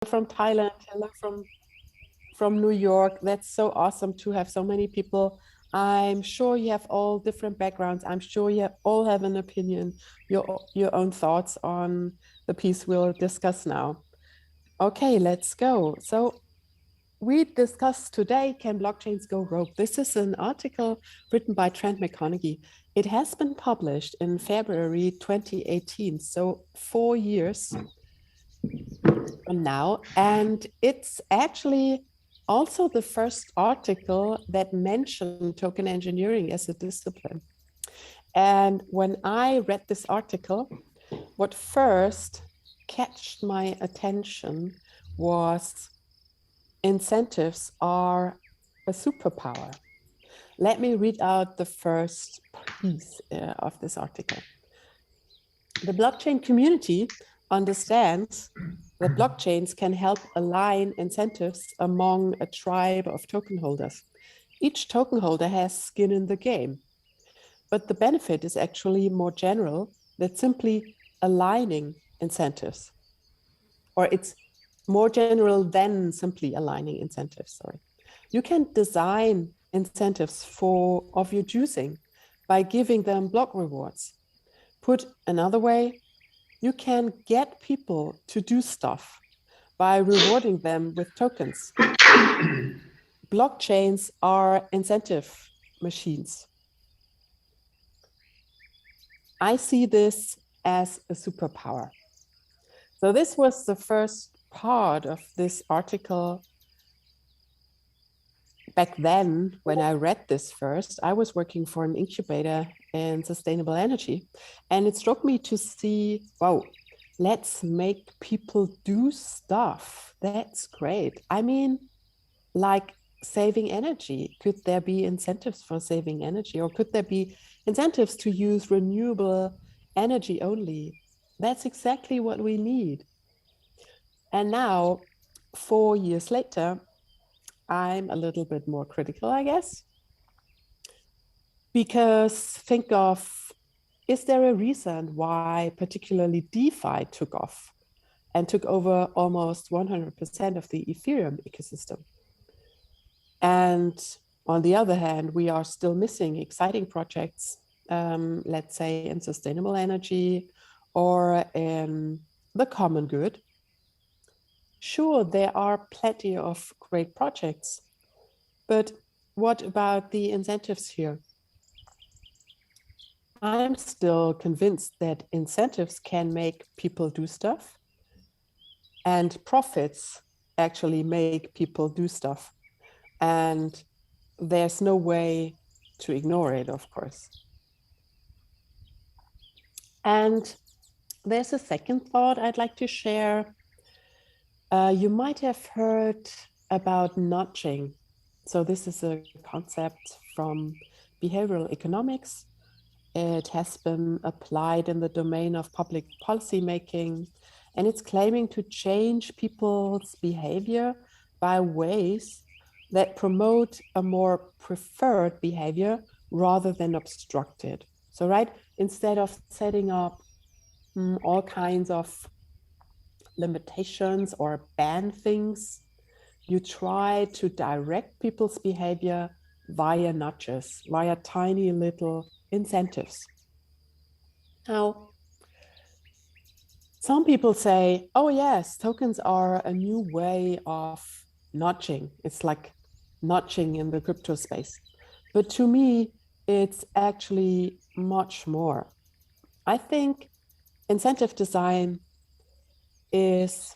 from Thailand, hello from New York. That's so awesome to have so many people. I'm sure you have all different backgrounds. I'm sure you all have an opinion, your own thoughts on the piece we'll discuss now. Okay, let's go. So we discussed today, can blockchains go rogue? This is an article written by Trent McConaghy. It has been published in February 2018, so 4 years from now. And it's actually also the first article that mentioned token engineering as a discipline. And when I read this article, what first catched my attention was incentives are a superpower. Let me read out the first piece of this article. The blockchain community understands that blockchains can help align incentives among a tribe of token holders. Each token holder has skin in the game, but the benefit is actually more general than simply aligning incentives, or it's more general than simply aligning incentives, sorry. You can design incentives of your choosing by giving them block rewards. Put another way, you can get people to do stuff by rewarding them with tokens. Blockchains are incentive machines. I see this as a superpower. So this was the first part of this article. Back then, when I read this first, I was working for an incubator in sustainable energy. And it struck me to see, wow, let's make people do stuff. That's great. I mean, like saving energy. Could there be incentives for saving energy? Or could there be incentives to use renewable energy only? That's exactly what we need. And now, 4 years later, I'm a little bit more critical, I guess. Because think of, is there a reason why particularly DeFi took off and took over almost 100% of the Ethereum ecosystem? And on the other hand, we are still missing exciting projects, let's say in sustainable energy or in the common good. Sure, there are plenty of great projects, but what about the incentives here? I'm still convinced that incentives can make people do stuff, and profits actually make people do stuff. And there's no way to ignore it, of course. And there's a second thought I'd like to share. You might have heard about nudging. So this is a concept from behavioral economics. It has been applied in the domain of public policy making, and it's claiming to change people's behavior by ways that promote a more preferred behavior rather than obstruct it. So, right, instead of setting up all kinds of limitations or ban things, you try to direct people's behavior via nudges, via tiny little incentives. Now, some people say, oh yes, tokens are a new way of nudging. It's like nudging in the crypto space. But to me, it's actually much more. I think incentive design is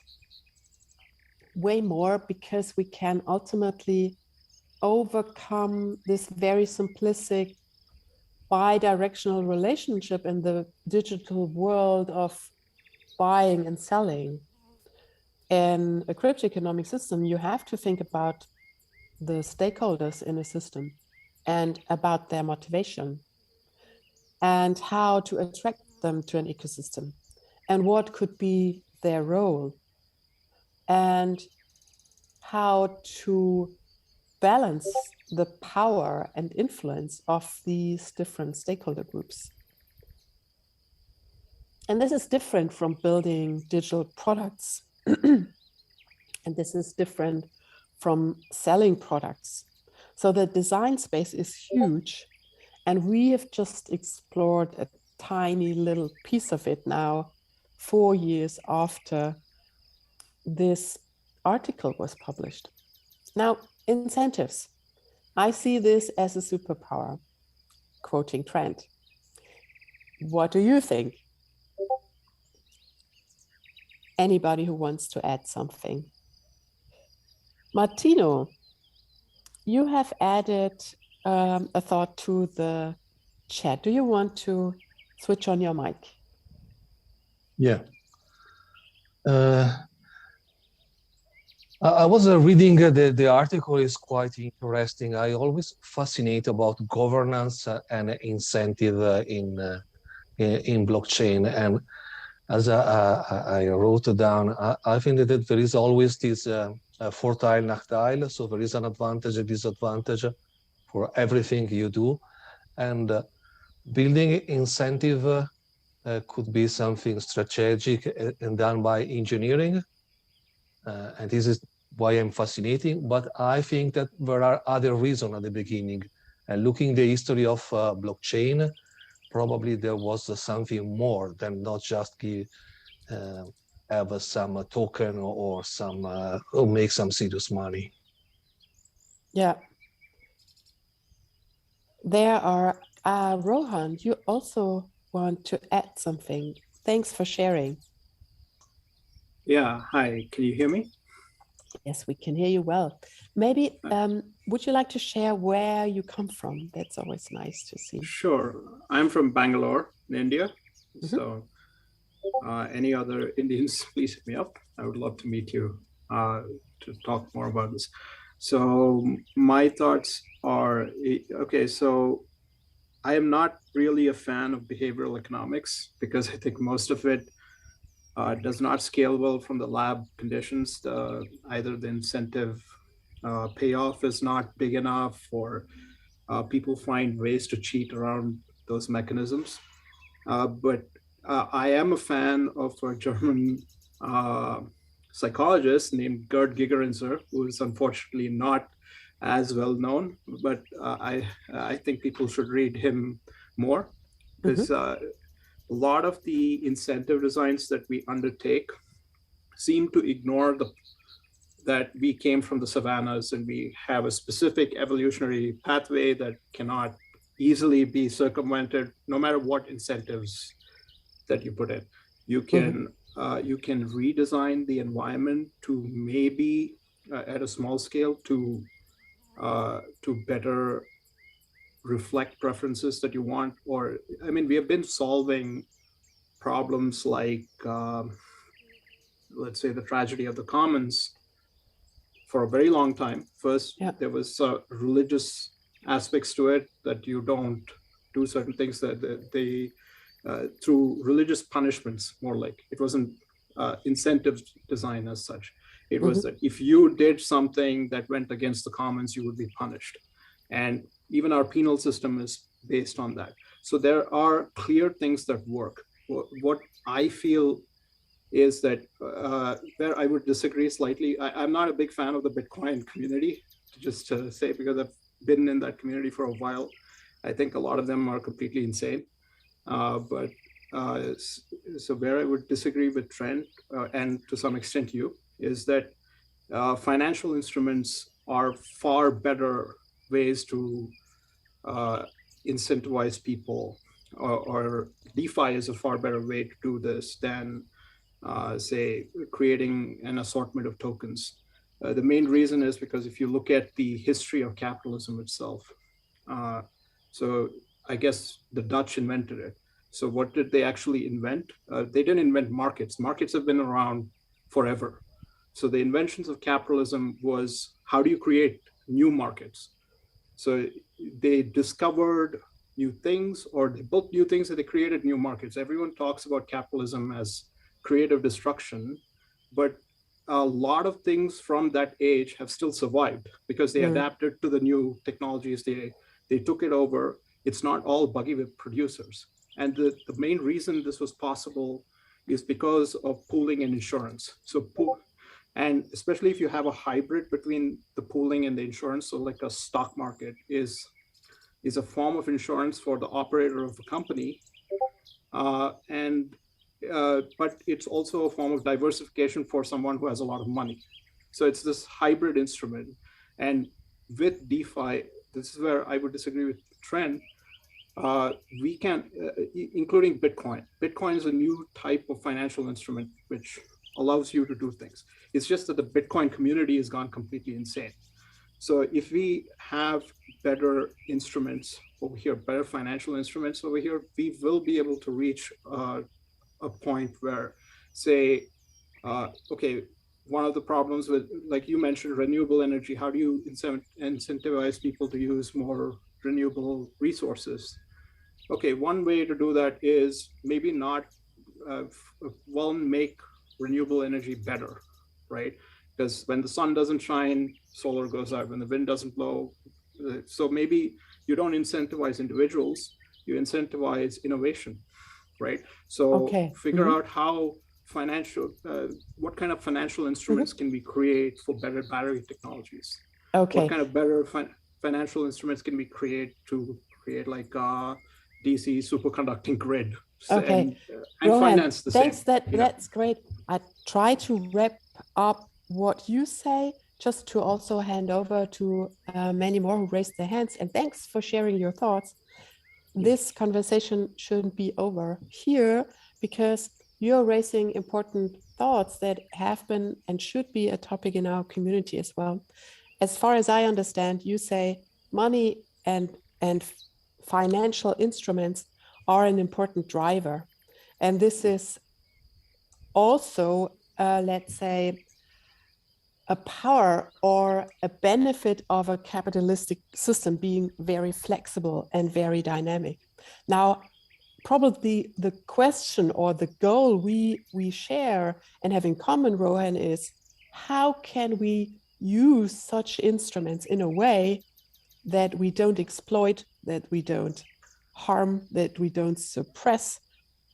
way more because we can ultimately overcome this very simplistic bi-directional relationship in the digital world of buying and selling. In a crypto economic system, you have to think about the stakeholders in a system and about their motivation and how to attract them to an ecosystem and what could be their role and how to balance the power and influence of these different stakeholder groups. And this is different from building digital products And this is different from selling products. So the design space is huge, and we have just explored a tiny little piece of it now, 4 years after this article was published. Now, incentives. I see this as a superpower, quoting Trent. What do you think? Anybody who wants to add something? Martino, you have added a thought to the chat. Do you want to switch on your mic? Yeah. I was reading the article is quite interesting. I always fascinate about governance and incentive in blockchain. And as I wrote down, I think that there is always this Vorteil, Nachteil. So there is an advantage, a disadvantage for everything you do. And building incentive could be something strategic and done by engineering. And this is why I'm fascinating, but I think that there are other reasons at the beginning. And looking the history of blockchain, probably there was something more than not just have some token or some or make some serious money. Yeah. There are, Rohan, you also want to add something. Thanks for sharing. Yeah, hi, can you hear me? Yes, we can hear you well. Maybe, would you like to share where you come from? That's always nice to see. Sure, I'm from Bangalore in India. So any other Indians, please hit me up. I would love to meet you to talk more about this. So my thoughts are, okay, so I am not really a fan of behavioral economics because I think most of it does not scale well from the lab conditions. Either the incentive payoff is not big enough, or people find ways to cheat around those mechanisms. But I am a fan of a German psychologist named Gerd Gigerenzer, who is unfortunately not as well known, but I think people should read him more, because a lot of the incentive designs that we undertake seem to ignore that we came from the savannas and we have a specific evolutionary pathway that cannot easily be circumvented, no matter what incentives that you put in. You can redesign the environment to maybe at a small scale to better reflect preferences that you want. Or, I mean, we have been solving problems like, let's say, the tragedy of the commons for a very long time. First, there was religious aspects to it, that you don't do certain things, that they through religious punishments, more like. It wasn't incentive design as such. It was that if you did something that went against the commons, you would be punished. And even our penal system is based on that. So there are clear things that work. What I feel is that where I would disagree slightly, I'm not a big fan of the Bitcoin community, just to say, because I've been in that community for a while. I think a lot of them are completely insane. So where I would disagree with Trent, and to some extent you, is that financial instruments are far better ways to incentivize people, or DeFi is a far better way to do this than say creating an assortment of tokens. The main reason is because if you look at the history of capitalism itself, so I guess the Dutch invented it. So what did they actually invent? They didn't invent markets. Markets have been around forever. So the inventions of capitalism was, how do you create new markets? So they discovered new things, or they built new things, and they created new markets. Everyone talks about capitalism as creative destruction, but a lot of things from that age have still survived because they adapted to the new technologies. They took it over. It's not all buggy with producers. And the main reason this was possible is because of pooling and insurance. So And especially if you have a hybrid between the pooling and the insurance, so like a stock market is a form of insurance for the operator of a company, but it's also a form of diversification for someone who has a lot of money. So it's this hybrid instrument. And with DeFi, this is where I would disagree with Trent. We can, including Bitcoin. Bitcoin is a new type of financial instrument which allows you to do things. It's just that the Bitcoin community has gone completely insane. So if we have better instruments over here, better financial instruments over here, we will be able to reach a point where, say, okay, one of the problems with, like you mentioned, renewable energy, how do you incentivize people to use more renewable resources? Okay, one way to do that is maybe not, make renewable energy better, right? Because when the sun doesn't shine, solar goes out. When the wind doesn't blow, so maybe you don't incentivize individuals, you incentivize innovation, right? So figure out how what kind of financial instruments can we create for better battery technologies? What kind of better financial instruments can we create to create like a DC superconducting grid? And Rohan, finance the thanks. same. That's great. I try to wrap up what you say, just to also hand over to many more who raised their hands. And thanks for sharing your thoughts. This conversation shouldn't be over here, because you're raising important thoughts that have been and should be a topic in our community as well. As far as I understand, you say money and financial instruments are an important driver. And this is also, let's say, a power or a benefit of a capitalistic system being very flexible and very dynamic. Now, probably the question or the goal we share and have in common, Rohan, is how can we use such instruments in a way that we don't exploit, that we don't harm, that we don't suppress,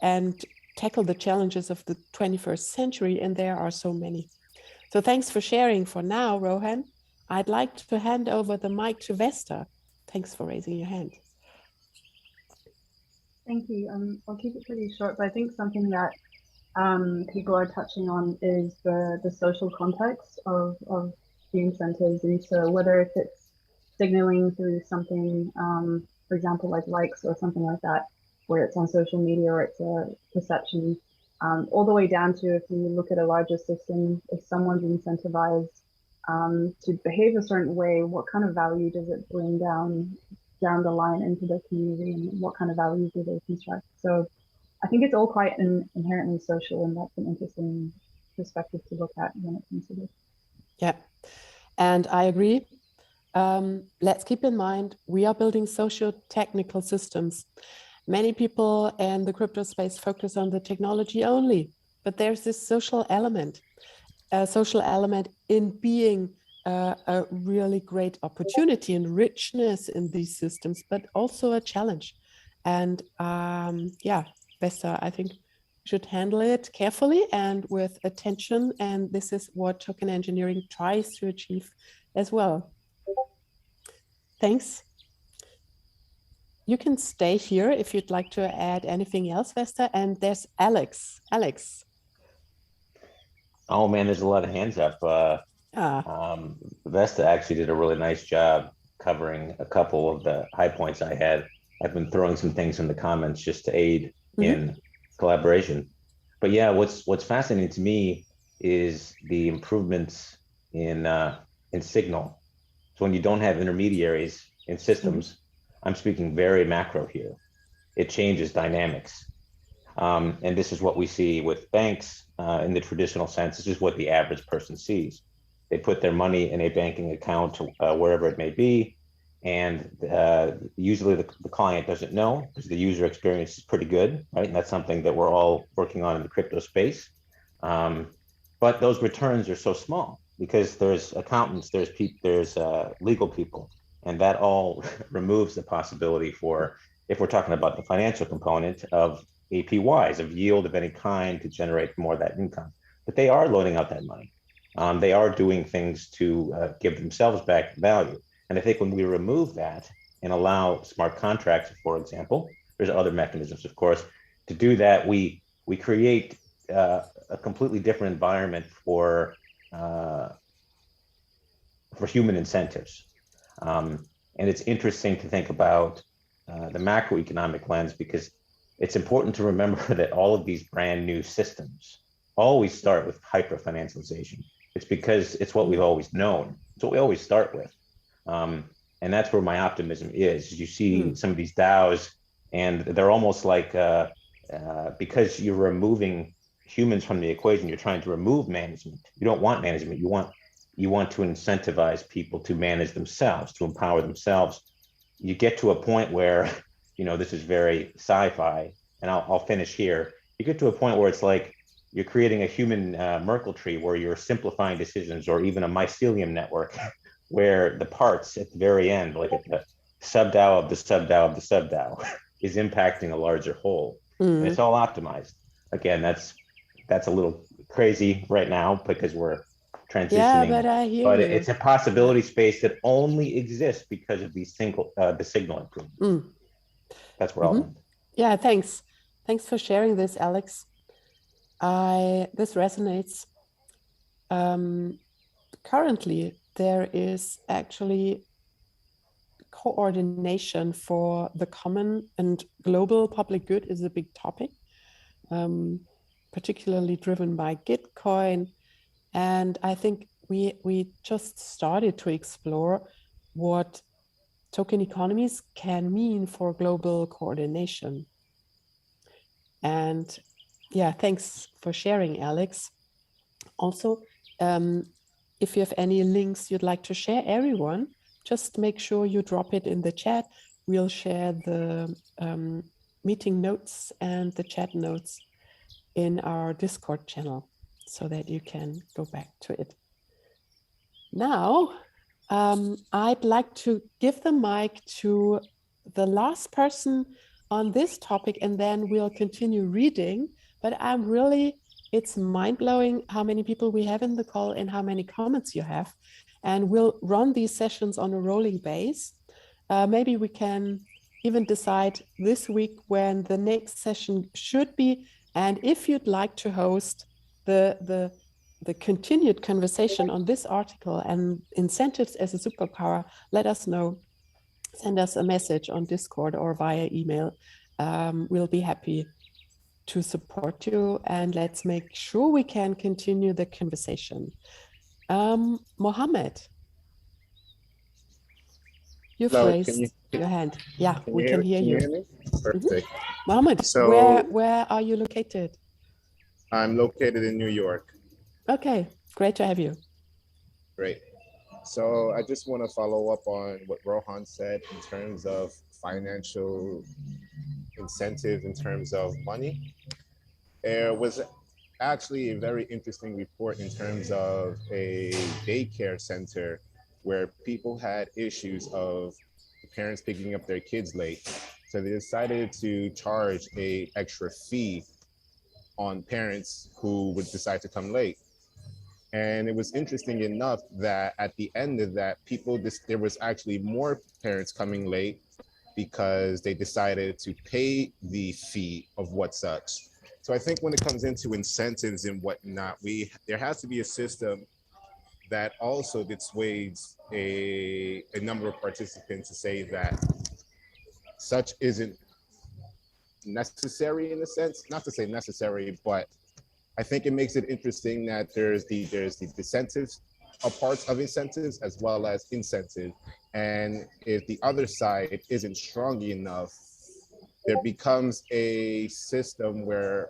and tackle the challenges of the 21st century, and there are so many. So thanks for sharing for now, Rohan. I'd like to hand over the mic to Vesta. Thanks for raising your hand. Thank you. I'll keep it pretty short, but I think something that people are touching on is the social context of the incentives. And so whether if it's signaling through something, for example, like likes or something like that, where it's on social media or it's a perception, all the way down to if you look at a larger system, if someone's incentivized to behave a certain way, what kind of value does it bring down the line into the community, and what kind of values do they construct? So I think it's all quite inherently social, and that's an interesting perspective to look at when it comes to this. Yeah, and I agree. Let's keep in mind, we are building socio-technical systems. Many people in the crypto space focus on the technology only, but there's this social element in being a really great opportunity and richness in these systems, but also a challenge. And yeah, Vesta, I think should handle it carefully and with attention. And this is what token engineering tries to achieve as well. Thanks. You can stay here if you'd like to add anything else, Vesta. And there's Alex. Alex. Oh man, there's a lot of hands up. Vesta actually did a really nice job covering a couple of the high points I had. I've been throwing some things in the comments just to aid in collaboration. But yeah, what's fascinating to me is the improvements in signal. So when you don't have intermediaries in systems, I'm speaking very macro here, it changes dynamics. And this is what we see with banks in the traditional sense. This is what the average person sees. They put their money in a banking account wherever it may be. And usually the client doesn't know because the user experience is pretty good, right? And that's something that we're all working on in the crypto space. But those returns are so small because there's accountants, there's legal people, and that all removes the possibility for, if we're talking about the financial component of APYs, of yield of any kind to generate more of that income. But they are loaning out that money. they are doing things to give themselves back value. And I think when we remove that and allow smart contracts, for example, there's other mechanisms, of course, to do that, we create a completely different environment for human incentives. And it's interesting to think about the macroeconomic lens, because it's important to remember that all of these brand new systems always start with hyper-financialization. It's because it's what we've always known. It's what we always start with. And that's where my optimism is. You see some of these DAOs, and they're almost like, because you're removing humans from the equation, you're trying to remove management. You don't want management. You want to incentivize people to manage themselves, to empower themselves. You get to a point where, this is very sci-fi, and I'll finish here. You get to a point where it's like you're creating a human Merkle tree where you're simplifying decisions, or even a mycelium network where the parts at the very end, like at the sub-DAO of the sub-DAO of the sub-DAO, is impacting a larger whole. And it's all optimized. Again, that's a little crazy right now because we're transitioning. Yeah, but I hear but you. It's a possibility space that only exists because of these the signal improvements. That's where I'll end. Yeah, thanks. Thanks for sharing this, Alex. This resonates. Currently, there is actually coordination for the common and global public good is a big topic, particularly driven by Gitcoin. And I think we just started to explore what token economies can mean for global coordination. And yeah, thanks for sharing, Alex. Also, if you have any links you'd like to share, everyone, just make sure you drop it in the chat. We'll share the meeting notes and the chat notes in our Discord channel so that you can go back to it. Now, I'd like to give the mic to the last person on this topic, and then we'll continue reading. But it's mind-blowing how many people we have in the call and how many comments you have. And we'll run these sessions on a rolling base. Maybe we can even decide this week when the next session should be. And if you'd like to host the continued conversation on this article and incentives as a superpower, let us know. Send us a message on Discord or via email. We'll be happy to support you, and let's make sure we can continue the conversation. Mohammed, you've raised your hand. Yeah, we can hear you. Can you hear me? Perfect. Mohammed, So, where are you located? I'm located in New York. Okay, great to have you. Great. So I just want to follow up on what Rohan said in terms of financial incentives, in terms of money. There was actually a very interesting report in terms of a daycare center where people had issues of parents picking up their kids late. So they decided to charge an extra fee on parents who would decide to come late. And it was interesting enough that at the end of that, there was actually more parents coming late because they decided to pay the fee of what such. So I think when it comes into incentives and whatnot, there has to be a system that also dissuades a number of participants to say that such isn't necessary in a sense, not to say necessary, but I think it makes it interesting that there's the disincentives, parts of incentives as well as incentives. And if the other side isn't strong enough, there becomes a system where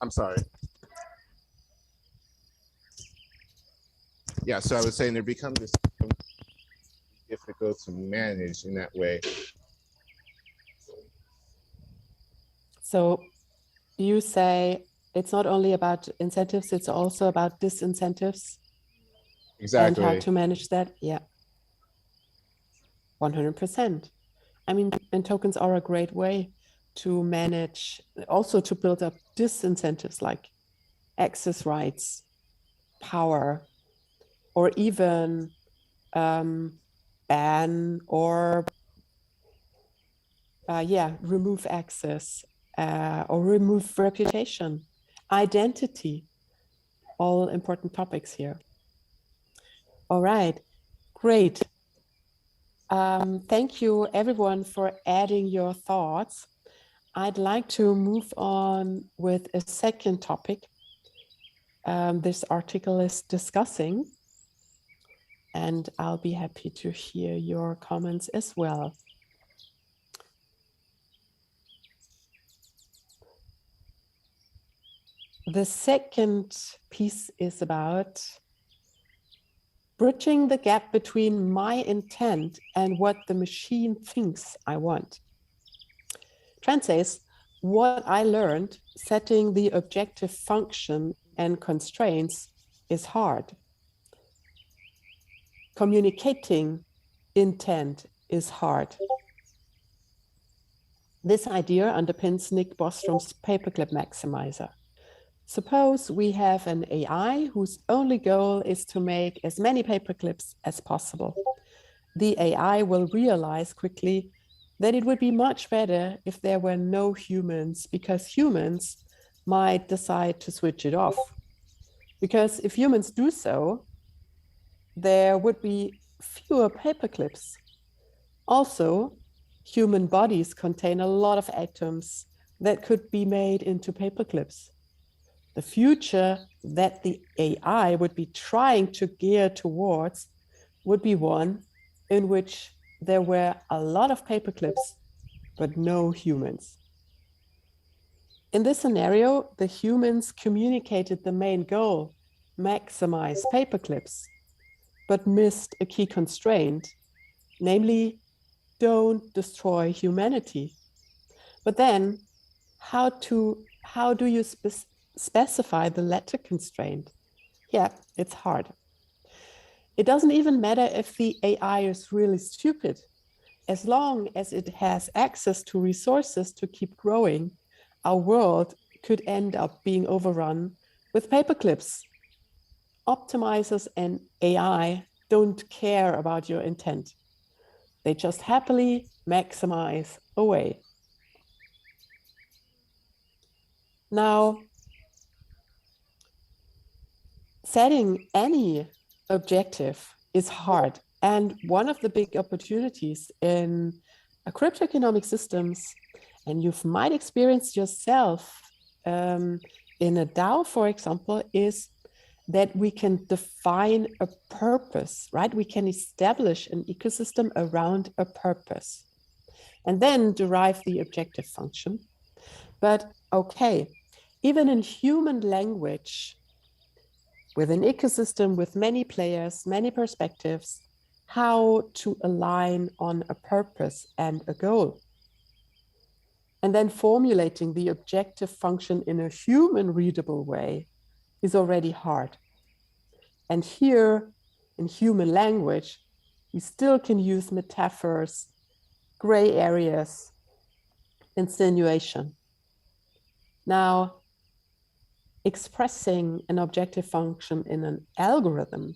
I'm sorry. Yeah, so I was saying there becomes this difficult to manage in that way. So you say it's not only about incentives, it's also about disincentives. Exactly. And how to manage that. Yeah. 100%. I mean, and tokens are a great way to manage, also to build up disincentives like access rights, power, or even ban or remove access or remove reputation, identity, all important topics here. All right, great. Thank you everyone for adding your thoughts. I'd like to move on with a second topic this article is discussing, and I'll be happy to hear your comments as well. The second piece is about bridging the gap between my intent and what the machine thinks I want. Trent says, what I learned setting the objective function and constraints is hard. Communicating intent is hard. This idea underpins Nick Bostrom's paperclip maximizer. Suppose we have an AI whose only goal is to make as many paperclips as possible. The AI will realize quickly that it would be much better if there were no humans, because humans might decide to switch it off. Because if humans do so, there would be fewer paperclips. Also, human bodies contain a lot of atoms that could be made into paperclips. The future that the AI would be trying to gear towards would be one in which there were a lot of paperclips, but no humans. In this scenario, the humans communicated the main goal, maximize paperclips, but missed a key constraint, namely, don't destroy humanity. But then, how do you specify the latter constraint? Yeah, it's hard. It doesn't even matter if the AI is really stupid. As long as it has access to resources to keep growing, our world could end up being overrun with paperclips. Optimizers and AI don't care about your intent. They just happily maximize away. Now, setting any objective is hard. And one of the big opportunities in cryptoeconomic systems, and you might experience yourself in a DAO, for example, is that we can define a purpose, right? We can establish an ecosystem around a purpose and then derive the objective function. But okay, even in human language, with an ecosystem with many players, many perspectives, how to align on a purpose and a goal. And then formulating the objective function in a human readable way is already hard. And here, in human language, we still can use metaphors, gray areas, insinuation. Now, expressing an objective function in an algorithm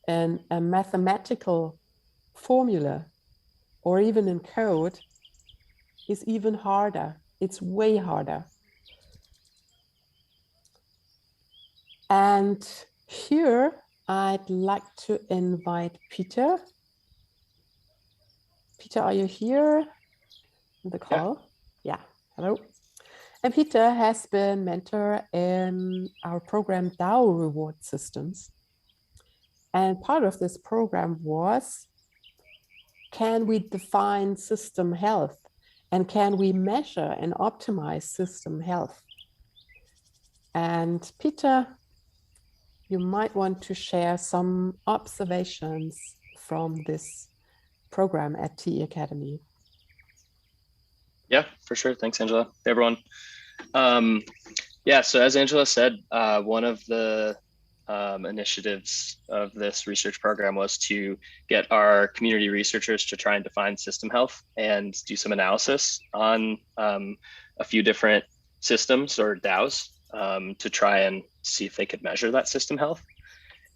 and a mathematical formula, or even in code, is even harder. It's way harder. And here, I'd like to invite Peter. Peter, are you here in the call? Yeah, hello. And Peter has been mentor in our program DAO reward systems. And part of this program was, can we define system health? And can we measure and optimize system health? And Peter, you might want to share some observations from this program at TE Academy. Yeah, for sure. Thanks, Angela. Hey, everyone. Yeah, so as Angela said, one of the initiatives of this research program was to get our community researchers to try and define system health and do some analysis on a few different systems or DAOs to try and see if they could measure that system health.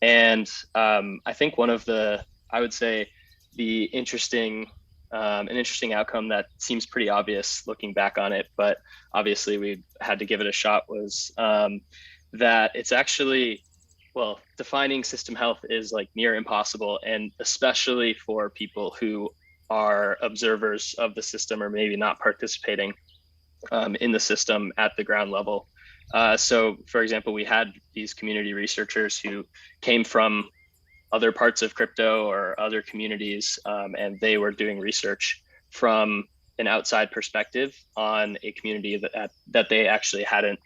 And I think one of the, I would say, the interesting, an interesting outcome that seems pretty obvious looking back on it, but obviously we had to give it a shot, was that it's actually, well, defining system health is like near impossible, and especially for people who are observers of the system or maybe not participating in the system at the ground level. So for example, we had these community researchers who came from other parts of crypto or other communities, and they were doing research from an outside perspective on a community that they actually hadn't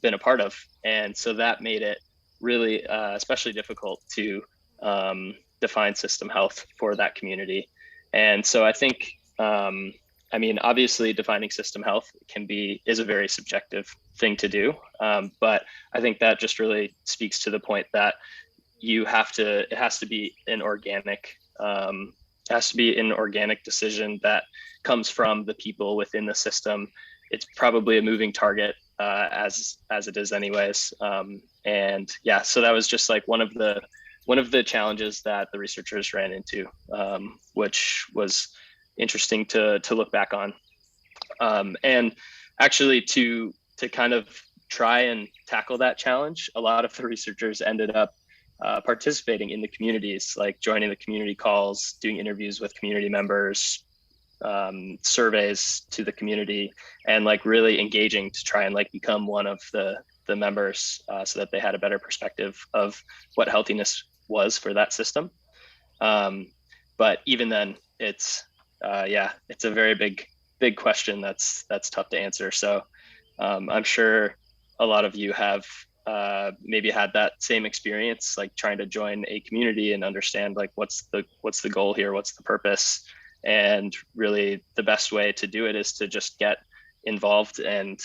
been a part of. And so that made it really especially difficult to define system health for that community. And so I think, I mean, obviously defining system health is a very subjective thing to do. But I think that just really speaks to the point that it has to be an organic decision that comes from the people within the system. It's probably a moving target as it is anyways. And yeah, so that was just like one of the challenges that the researchers ran into, which was interesting to look back on. And actually to kind of try and tackle that challenge, a lot of the researchers ended up participating in the communities, like joining the community calls, doing interviews with community members, surveys to the community, and like really engaging to try and like become one of the members so that they had a better perspective of what healthiness was for that system. But even then, it's a very big question that's tough to answer. So I'm sure a lot of you have maybe had that same experience, like trying to join a community and understand like what's the goal here, what's the purpose. And really the best way to do it is to just get involved and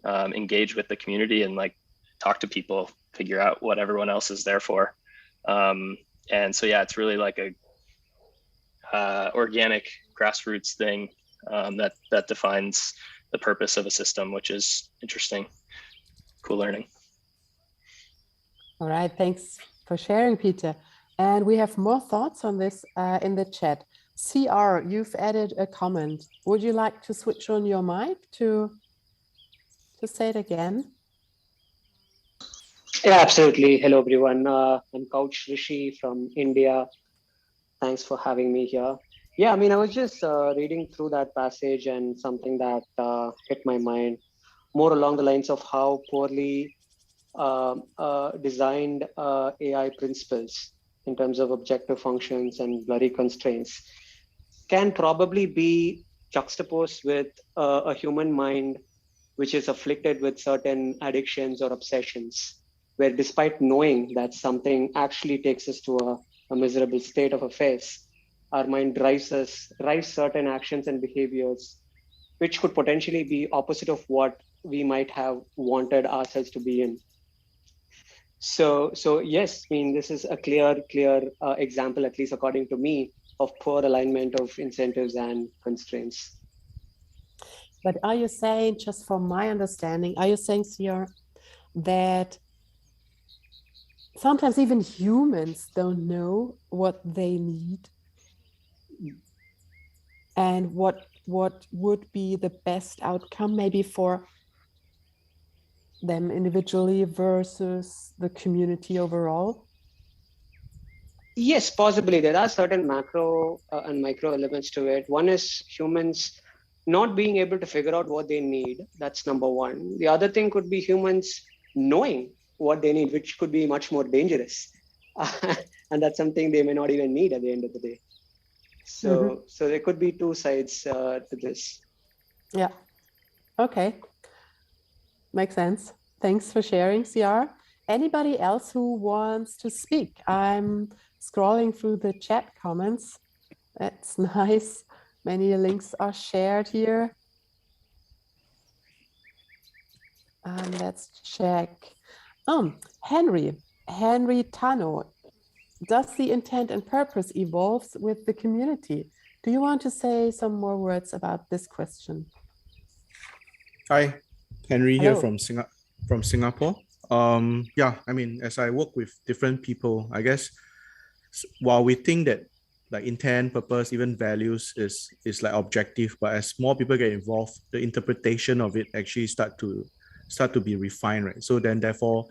engage with the community and like talk to people, figure out what everyone else is there for. And so yeah, it's really like a organic grassroots thing that defines the purpose of a system, which is interesting. Cool learning. All right, thanks for sharing, Peter. And we have more thoughts on this in the chat. CR, you've added a comment. Would you like to switch on your mic to say it again? Yeah, absolutely. Hello, everyone. I'm Couchrishi from India. Thanks for having me here. Yeah, I mean, I was just reading through that passage, and something that hit my mind more along the lines of how poorly designed AI principles in terms of objective functions and blurry constraints can probably be juxtaposed with a human mind which is afflicted with certain addictions or obsessions, where despite knowing that something actually takes us to a miserable state of affairs, our mind drives certain actions and behaviors which could potentially be opposite of what we might have wanted ourselves to be in. So yes, I mean, this is a clear example, at least according to me, of poor alignment of incentives and constraints. But are you saying, just from my understanding, are you saying, Sierra, that sometimes even humans don't know what they need and what would be the best outcome maybe for them individually versus the community overall? Yes, possibly. There are certain macro and micro elements to it. One is humans not being able to figure out what they need. That's number one. The other thing could be humans knowing what they need, which could be much more dangerous. And that's something they may not even need at the end of the day. So there could be two sides to this. Yeah. Okay. Makes sense. Thanks for sharing, CR. Anybody else who wants to speak? I'm scrolling through the chat comments. That's nice. Many links are shared here. Let's check. Henry, Henry Tano, does the intent and purpose evolves with the community? Do you want to say some more words about this question? Hi, Henry here Hello. from Singapore. Yeah, I mean, as I work with different people, I guess while we think that like intent, purpose, even values is like objective, but as more people get involved, the interpretation of it actually start to be refined, right? So then therefore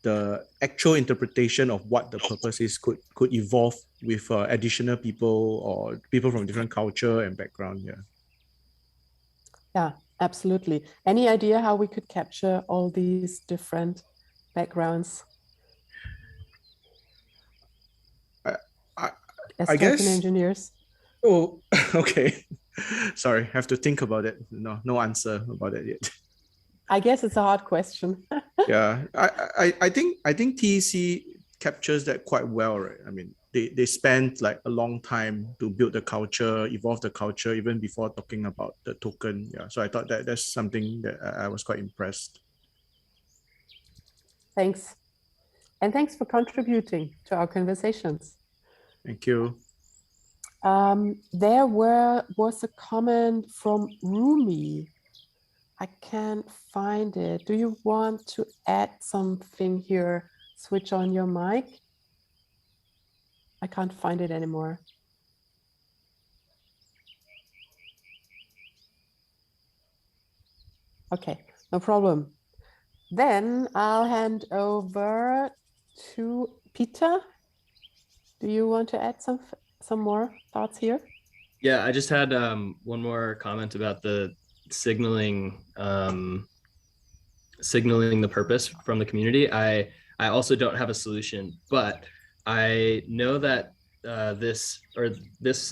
the actual interpretation of what the purpose is could evolve with additional people or people from different culture and background. Yeah, absolutely. Any idea how we could capture all these different backgrounds? As I token guess engineers. Oh, okay. Sorry, have to think about it. No answer about it yet. I guess it's a hard question. Yeah, I think TEC captures that quite well, right? I mean, they spent like a long time to build the culture, evolve the culture, even before talking about the token. Yeah, so I thought that's something that I was quite impressed. Thanks. And thanks for contributing to our conversations. Thank you. There was a comment from Rumi. I can't find it. Do you want to add something here? Switch on your mic. I can't find it anymore. Okay, no problem. Then I'll hand over to Peter. Do you want to add some more thoughts here? Yeah, I just had one more comment about the signaling the purpose from the community. I also don't have a solution, but I know that this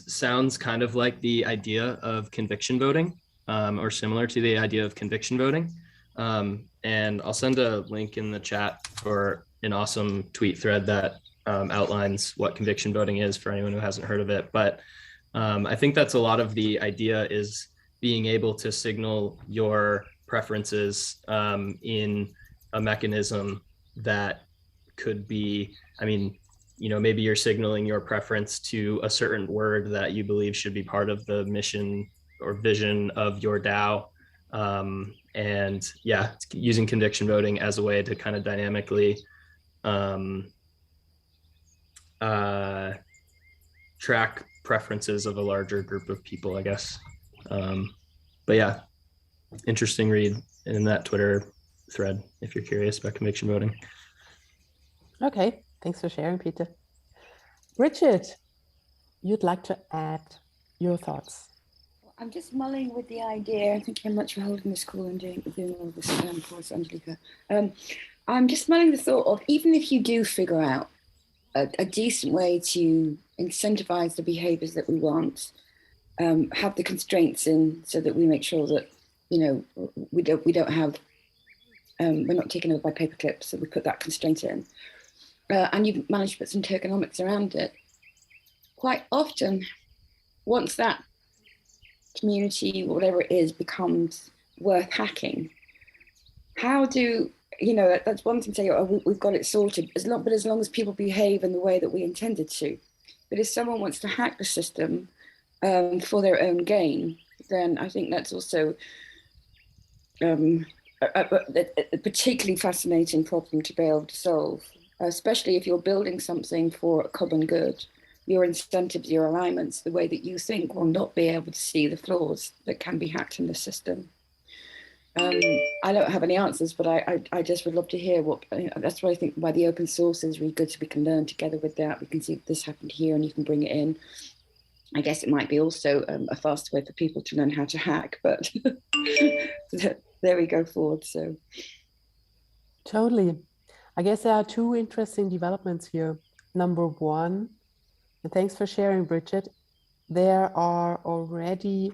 sounds kind of like the idea of conviction voting, or similar to the idea of conviction voting. And I'll send a link in the chat for an awesome tweet thread that outlines what conviction voting is for anyone who hasn't heard of it. But I think that's a lot of the idea, is being able to signal your preferences in a mechanism that could be, I mean, maybe you're signaling your preference to a certain word that you believe should be part of the mission or vision of your DAO. And yeah, using conviction voting as a way to kind of dynamically track preferences of a larger group of people, I guess. But yeah, interesting read in that Twitter thread if you're curious about conviction voting. Okay, thanks for sharing, Peter. Richard, you'd like to add your thoughts? I'm just mulling with the idea. Thank you very much for holding this call and doing all this for us, Angelica. I'm just mulling the thought of, even if you do figure out a decent way to incentivize the behaviors that we want, have the constraints in so that we make sure that we don't have we're not taken over by paper clips, so we put that constraint in, and you've managed to put some tokenomics around it. Quite often, once that community, whatever it is, becomes worth hacking, how do that's one thing to say, oh, we've got it sorted, but as long as people behave in the way that we intended to. But if someone wants to hack the system for their own gain, then I think that's also a particularly fascinating problem to be able to solve, especially if you're building something for a common good. Your incentives, your alignments, the way that you think will not be able to see the flaws that can be hacked in the system. I don't have any answers, but I just would love to hear what, that's why I think why the open source is really good, so we can learn together with that. We can see this happened here and you can bring it in. I guess it might be also a faster way for people to learn how to hack, but there we go forward. So totally. I guess there are two interesting developments here. Number one, and thanks for sharing, Bridget, there are already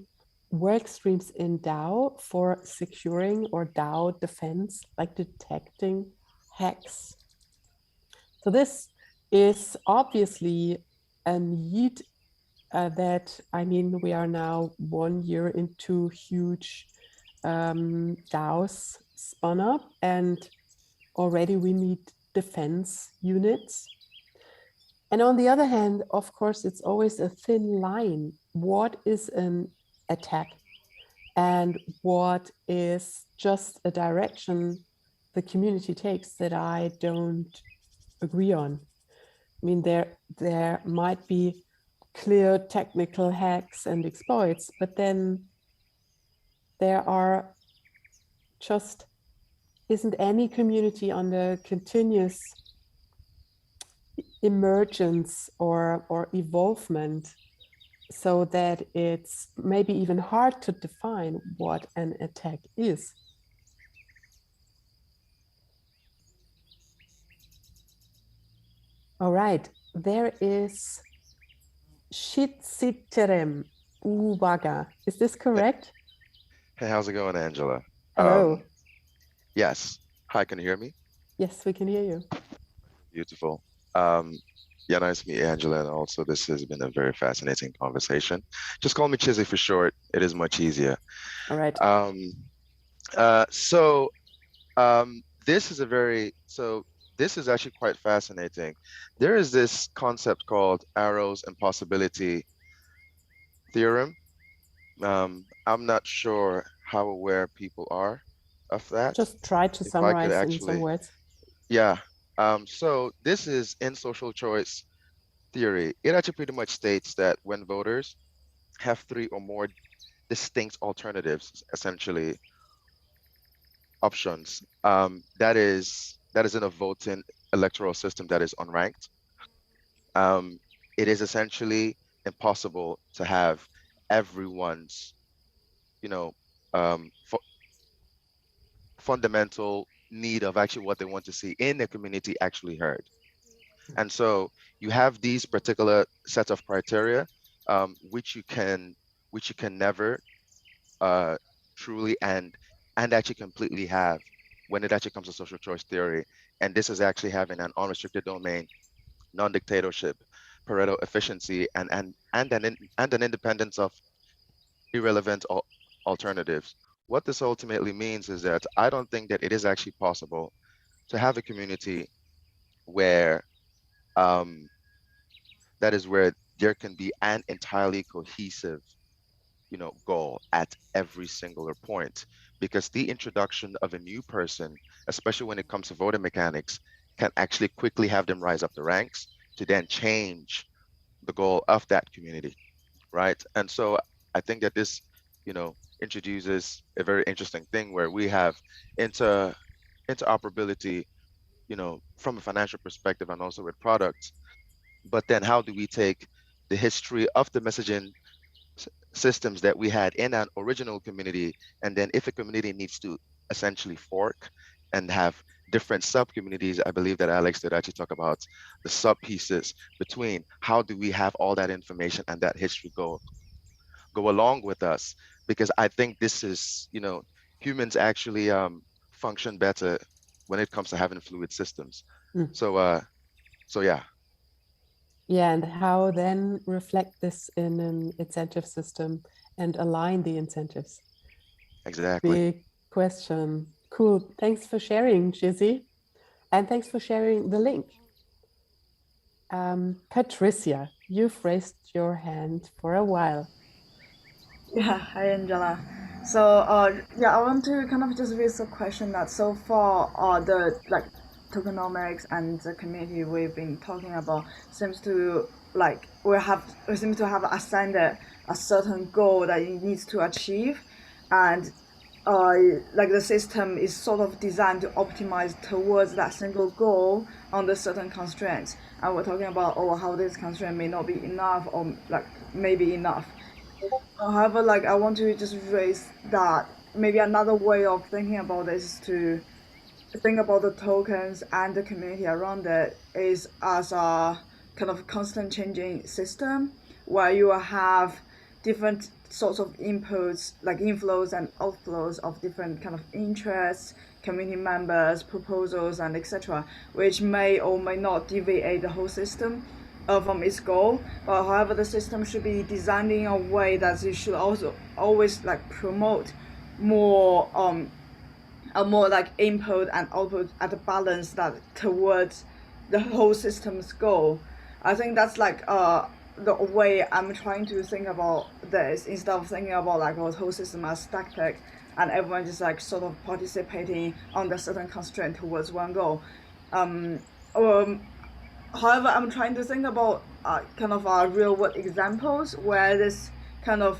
work streams in DAO for securing or DAO defense, like detecting hacks. So this is obviously a need that, I mean, we are now 1 year into huge DAOs spun up, and already we need defense units. And on the other hand, of course, it's always a thin line. What is an attack and what is just a direction the community takes that I don't agree on? I mean, there might be clear technical hacks and exploits, but then there are just isn't any community on the continuous emergence or evolvement, so that it's maybe even hard to define what an attack is. All right, there is Shitsiterem Uwaga. Is this correct? Hey, how's it going, Angela? Hello. Yes. Hi, can you hear me? Yes, we can hear you. Beautiful. Yeah, nice to meet you, Angela. And also, this has been a very fascinating conversation. Just call me Chizzy for short. It is much easier. All right. This is actually quite fascinating. There is this concept called Arrow's impossibility theorem. I'm not sure how aware people are of that. Just try to summarize in some words. Yeah. So this is in social choice theory. It actually pretty much states that when voters have 3 or more distinct alternatives, essentially options, that is in a voting electoral system that is unranked. It is essentially impossible to have everyone's, fundamental need of actually what they want to see in the community actually heard. And so you have these particular sets of criteria, which you can never truly and actually completely have when it actually comes to social choice theory. And this is actually having an unrestricted domain, non-dictatorship, Pareto efficiency, and an independence of irrelevant alternatives. What this ultimately means is that I don't think that it is actually possible to have a community where that is where there can be an entirely cohesive goal at every singular point, because the introduction of a new person, especially when it comes to voting mechanics, can actually quickly have them rise up the ranks to then change the goal of that community, right? And so I think that this introduces a very interesting thing where we have interoperability, from a financial perspective and also with products. But then how do we take the history of the messaging systems that we had in an original community, and then if a community needs to essentially fork and have different sub-communities, I believe that Alex did actually talk about the sub-pieces between, how do we have all that information and that history go along with us? Because I think this is, humans actually function better when it comes to having fluid systems. So yeah. Yeah, and how then reflect this in an incentive system and align the incentives? Exactly. Big question. Cool. Thanks for sharing, Chizzy. And thanks for sharing the link. Patricia, you've raised your hand for a while. Yeah, hi Angela. So yeah, I want to kind of just raise a question that so far the tokenomics and the community we've been talking about seems to we seem to have assigned a certain goal that it needs to achieve, and the system is sort of designed to optimize towards that single goal under certain constraints. And we're talking about how this constraint may not be enough or maybe enough. However, I want to just raise that maybe another way of thinking about this is to think about the tokens and the community around it is as a kind of constant changing system where you have different sorts of inputs, like inflows and outflows of different kind of interests, community members, proposals, and etc., which may or may not deviate the whole system from its goal. But however, the system should be designed in a way that it should also always promote more a more like input and output at a balance that towards the whole system's goal. I think that's like the way I'm trying to think about this, instead of thinking about like the whole system as static and everyone just like sort of participating on the certain constraint towards one goal. However, I'm trying to think about kind of real world examples where this kind of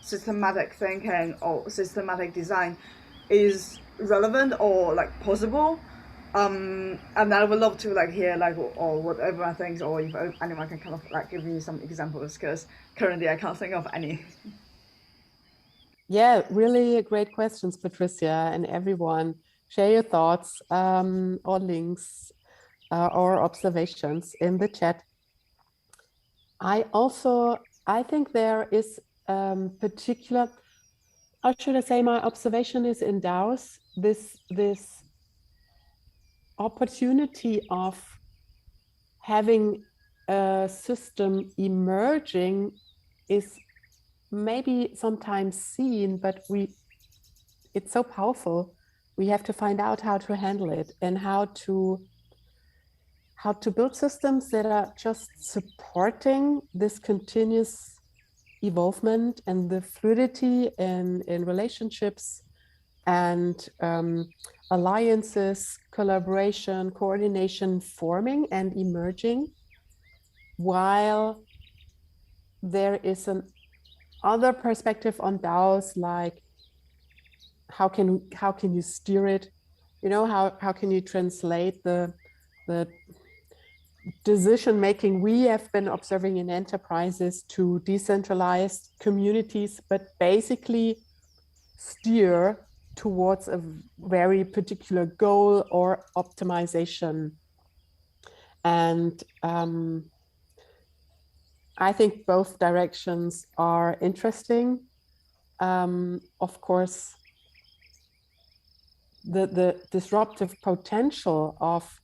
systematic thinking or systematic design is relevant or like possible. And I would love to like hear like or what everyone thinks, or if anyone can kind of like give me some examples, because currently I can't think of any. Yeah, really great questions, Patricia, and everyone. Share your thoughts or links or observations in the chat. I think there is particular, how should I say, my observation is in DAOs, this opportunity of having a system emerging is maybe sometimes seen, but it's so powerful. We have to find out how to handle it and how to build systems that are just supporting this continuous evolvement and the fluidity in relationships and alliances, collaboration, coordination forming and emerging, while there is an other perspective on DAOs, like how can you steer it? You know, how can you translate the decision making we have been observing in enterprises to decentralized communities, but basically steer towards a very particular goal or optimization. And I think both directions are interesting. Of course, the disruptive potential of,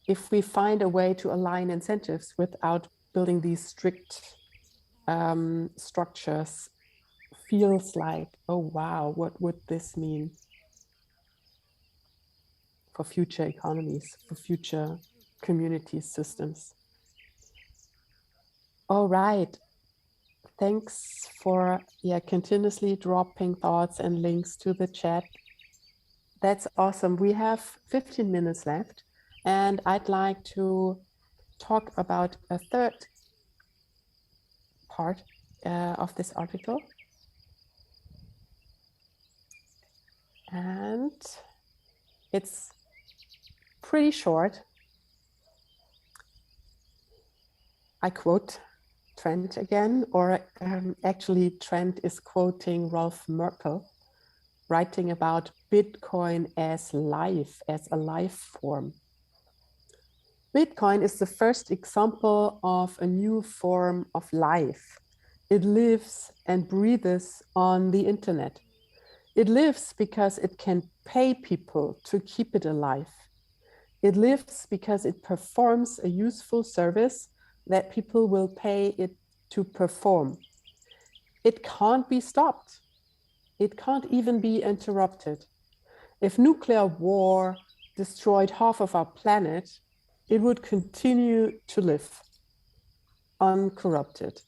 if we find a way to align incentives without building these strict structures, feels like, oh wow, what would this mean for future economies, for future community systems? All right. Thanks for continuously dropping thoughts and links to the chat. That's awesome. We have 15 minutes left, and I'd like to talk about a third part of this article. And it's pretty short. I quote Trent again, or actually Trent is quoting Rolf Merkel, writing about Bitcoin as life, as a life form. Bitcoin is the first example of a new form of life. It lives and breathes on the internet. It lives because it can pay people to keep it alive. It lives because it performs a useful service that people will pay it to perform. It can't be stopped. It can't even be interrupted. If nuclear war destroyed half of our planet, it would continue to live uncorrupted.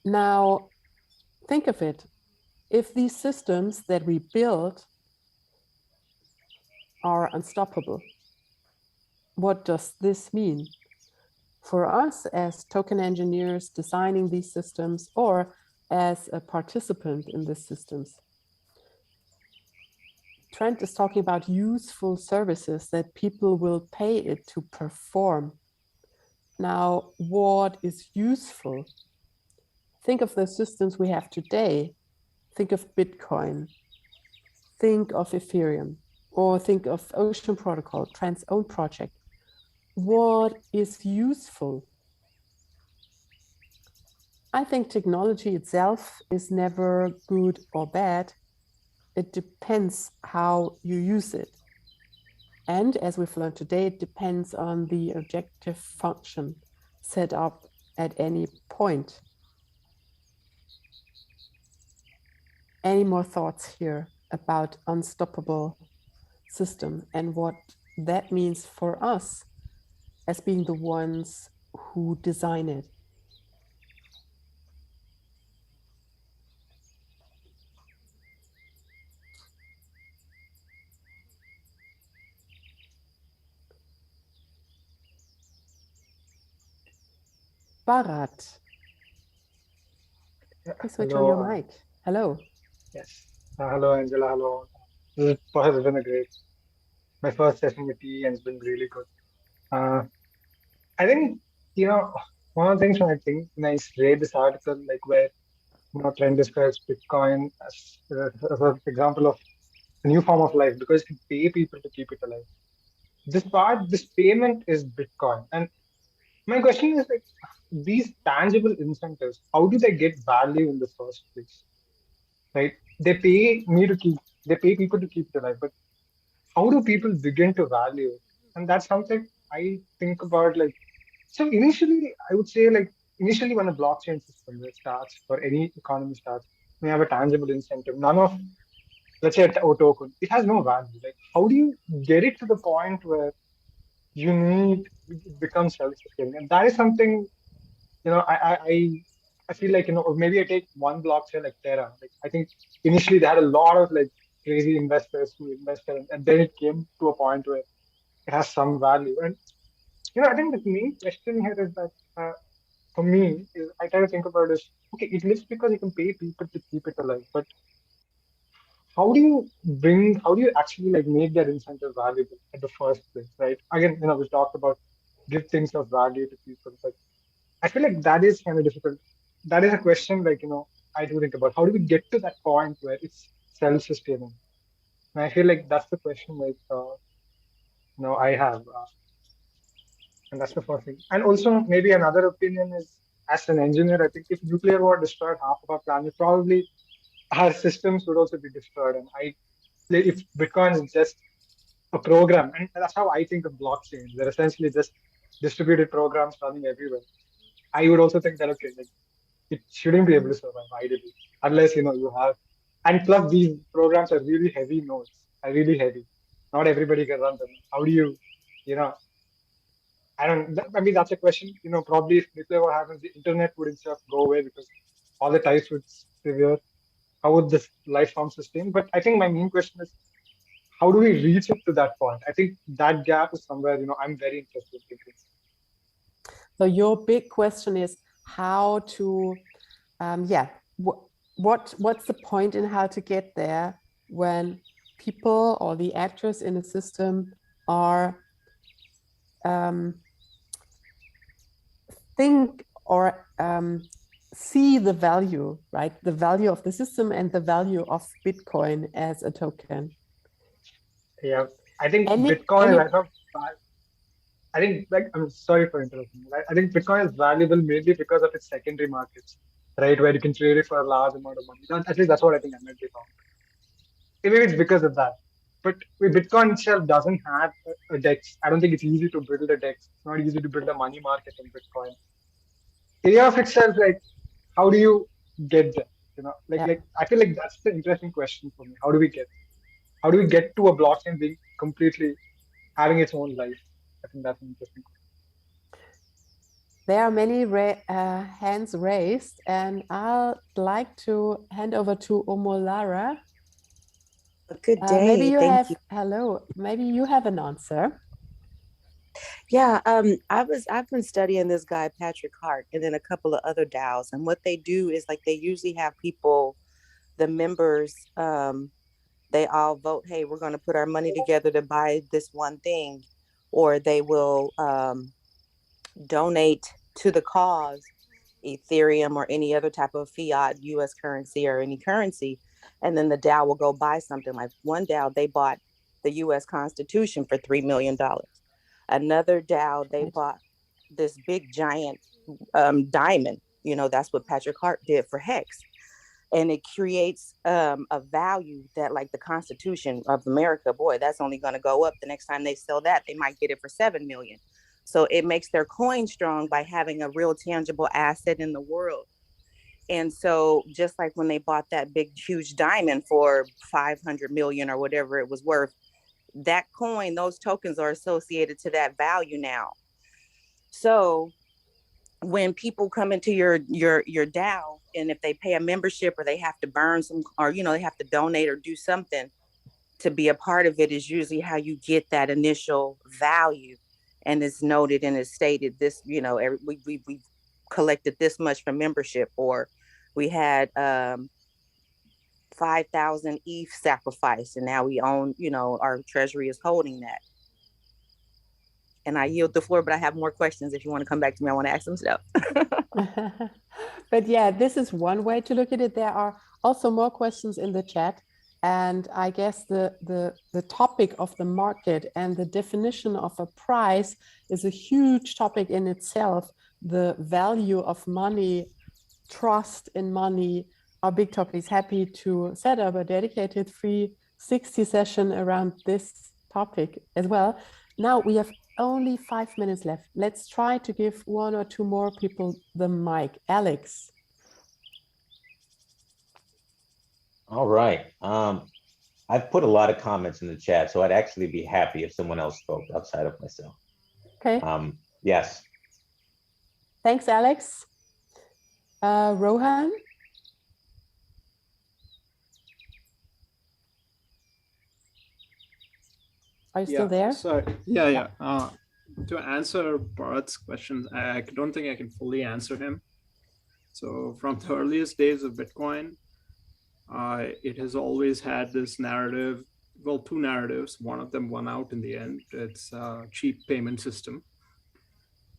Now, think of it. If these systems that we build are unstoppable, what does this mean for us as token engineers designing these systems, or as a participant in these systems? Trent is talking about useful services that people will pay it to perform. Now, what is useful? Think of the systems we have today. Think of Bitcoin. Think of Ethereum, or think of Boson Protocol, Trent's own project. What is useful? I think technology itself is never good or bad. It depends how you use it. And as we've learned today, it depends on the objective function set up at any point. Any more thoughts here about unstoppable system and what that means for us as being the ones who design it? Bharat, please switch on your mic. Hello. Yes. Hello, Angela. Hello. This has been a great. My first session with tea and it's been really good. I think, one of the things when I read this article, like where, Trent describes Bitcoin as an example of a new form of life because you pay people to keep it alive. This payment is Bitcoin. And my question is like, these tangible incentives, how do they get value in the first place? Right? They pay people to keep it alive, but how do people begin to value it? And that's something I think about. Like, so initially, I would say, like, initially when a blockchain system starts or any economy starts, we have a tangible incentive. None of, let's say, a token, it has no value. Like, how do you get it to the point where it becomes self-sustaining? And that is something, I feel like, or maybe I take one blockchain like Terra. Like, I think initially they had a lot of like crazy investors who invested, and then it came to a point where it has some value. And I think the main question here is that for me is I try to think about is, okay, it lives because you can pay people to keep it alive, but how do you actually like make that incentive valuable at the first place, right? Again, we talked about give things of value to people, but I feel like that is kind of difficult. That is a question like, I do think about how do we get to that point where it's self-sustaining? And I feel like that's the question like, I have. And that's the first thing. And also maybe another opinion is as an engineer, I think if nuclear war destroyed half of our planet, probably our systems would also be destroyed. And if Bitcoin is just a program, and that's how I think of blockchains. They're essentially just distributed programs running everywhere. I would also think that, okay, like it shouldn't be able to survive ideally, unless, you have, and plus these programs are really heavy nodes, are really heavy. Not everybody can run them. How do you, I mean, that's a question, probably if nuclear war happens, the internet would itself go away because all the ties would severe. How would this life form sustain? But I think my main question is, how do we reach it to that point? I think that gap is somewhere, I'm very interested in thinking. So your big question is how to, what's the point in how to get there when people or the actors in a system are think or see the value, right? The value of the system and the value of Bitcoin as a token. Yeah, I think Bitcoin right now, I think, like, I'm sorry for interrupting. I think Bitcoin is valuable mainly because of its secondary markets, right? Where you can trade it for a large amount of money. At least that's what I think I might be wrong. Maybe it's because of that. But Bitcoin itself doesn't have a DEX. I don't think it's easy to build a DEX. It's not easy to build a money market in Bitcoin. Area of itself, like, how do you get there? Like I feel like that's the interesting question for me. How do we get to a blockchain being completely having its own life? I think that's an interesting question. There are many hands raised, and I'd like to hand over to Omolara. Good day. Maybe you Thank have you. Hello. Maybe you have an answer. Yeah, I've been studying this guy Patrick Hart and then a couple of other DAOs, and what they do is like they usually have people, the members, they all vote, hey, we're going to put our money together to buy this one thing, or they will donate to the cause, Ethereum or any other type of fiat US currency or any currency, and then the DAO will go buy something. Like one DAO, they bought the US Constitution for $3 million. Another DAO, they bought this big giant diamond. That's what Patrick Hart did for Hex. And it creates a value that, like the Constitution of America, boy, that's only going to go up. The next time they sell that, they might get it for 7 million. So it makes their coin strong by having a real tangible asset in the world. And so just like when they bought that big, huge diamond for 500 million or whatever it was worth, that coin, those tokens are associated to that value now. So when people come into your DAO, and if they pay a membership or they have to burn some, or, you know, they have to donate or do something to be a part of it, is usually how you get that initial value. And it's noted and it's stated this, you know, we collected this much for membership, or we had 5,000 ETH sacrifice, and now we own, you know, our treasury is holding that. And I yield the floor, but I have more questions. If you want to come back to me, I want to ask some stuff. But yeah, this is one way to look at it. There are also more questions in the chat. And I guess the topic of the market and the definition of a price is a huge topic in itself. The value of money, trust in money are big topics. Happy to set up a dedicated 360 session around this topic as well. Now we have only 5 minutes left. Let's try to give 1 or 2 more people the mic. Alex. All right. I've put a lot of comments in the chat, so I'd actually be happy if someone else spoke outside of myself. Okay. Yes. Thanks, Alex. Rohan? Are you still there? So yeah. To answer Bharat's question, I don't think I can fully answer him. So from the earliest days of Bitcoin, it has always had this narrative, well, 2 narratives. One of them won out in the end. It's a cheap payment system.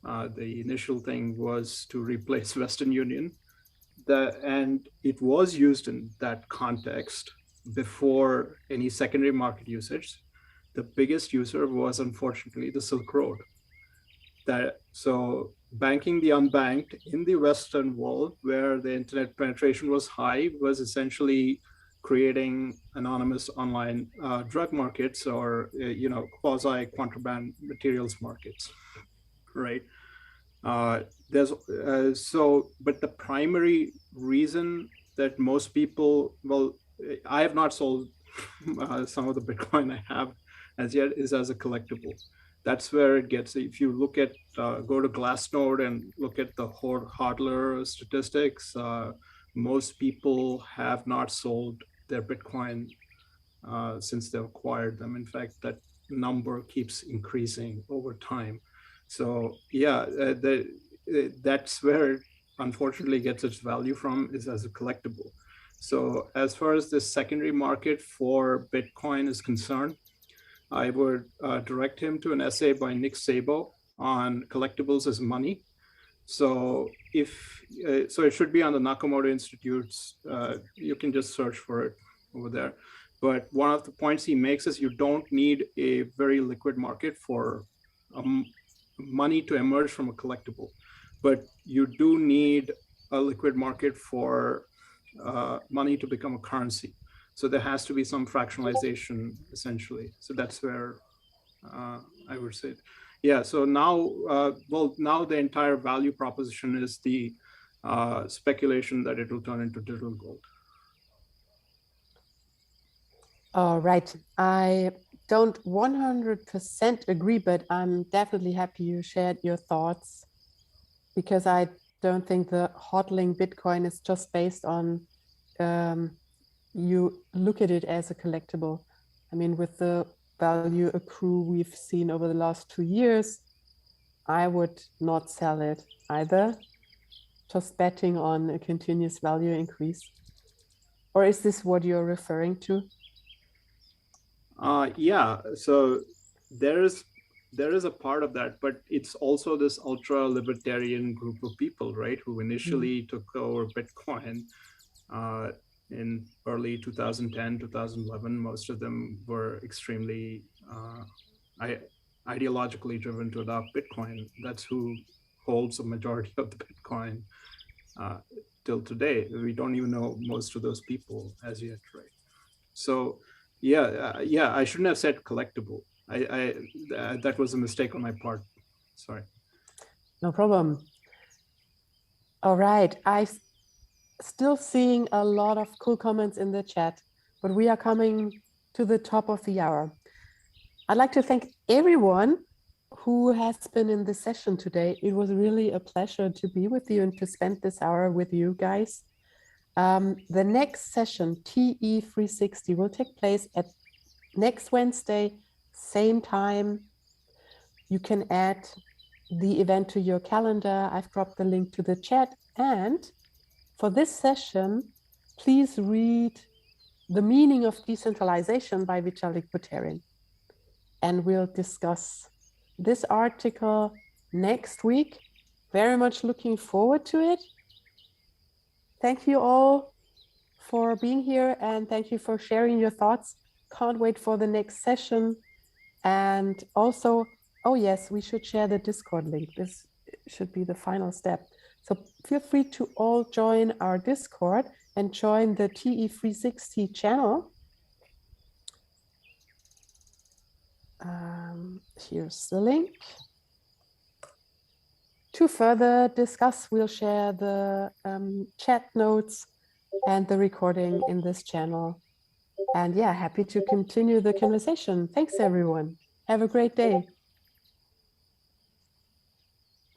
The initial thing was to replace Western Union. And it was used in that context before any secondary market usage. The biggest user was, unfortunately, the Silk Road. So banking the unbanked in the Western world, where the internet penetration was high, was essentially creating anonymous online drug markets, or quasi contraband materials markets, right? But the primary reason that most people, well, I have not sold some of the Bitcoin I have as yet, is as a collectible. That's where it gets. If you look at, go to Glassnode and look at the hodler statistics, most people have not sold their Bitcoin since they acquired them. In fact, that number keeps increasing over time. So yeah, that's where it unfortunately gets its value from, is as a collectible. So as far as the secondary market for Bitcoin is concerned, I would direct him to an essay by Nick Szabo on collectibles as money. So it should be on the Nakamoto Institute's, you can just search for it over there. But one of the points he makes is you don't need a very liquid market for money to emerge from a collectible, but you do need a liquid market for money to become a currency. So there has to be some fractionalization, essentially. So that's where I would say, yeah. So now, now the entire value proposition is the speculation that it will turn into digital gold. All right. I don't 100% agree, but I'm definitely happy you shared your thoughts, because I don't think the hodling Bitcoin is just based on you look at it as a collectible. I mean, with the value accrue we've seen over the last 2 years, I would not sell it either, just betting on a continuous value increase. Or is this what you're referring to? Yeah, so there is a part of that, but it's also this ultra libertarian group of people, right, who initially took over Bitcoin in early 2010, 2011. Most of them were extremely ideologically driven to adopt Bitcoin. That's who holds a majority of the Bitcoin till today. We don't even know most of those people as yet, right? So yeah, I shouldn't have said collectible. That was a mistake on my part. Sorry. No problem. All right. I still seeing a lot of cool comments in the chat, but we are coming to the top of the hour. I'd like to thank everyone who has been in this session today. It was really a pleasure to be with you and to spend this hour with you guys. The next session, TE360, will take place at next Wednesday, same time. You can add the event to your calendar. I've dropped the link to the chat. And for this session, please read The Meaning of Decentralization by Vitalik Buterin. And we'll discuss this article next week. Very much looking forward to it. Thank you all for being here and thank you for sharing your thoughts. Can't wait for the next session. And also, oh yes, we should share the Discord link. This should be the final step. So feel free to all join our Discord and join the TE360 channel. Here's the link. To further discuss, we'll share the chat notes and the recording in this channel. And yeah, happy to continue the conversation. Thanks, everyone. Have a great day.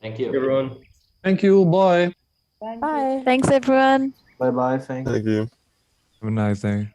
Thank you, everyone. Thank you. Bye. Bye. Thanks, everyone. Bye-bye. Thank you. Have a nice day.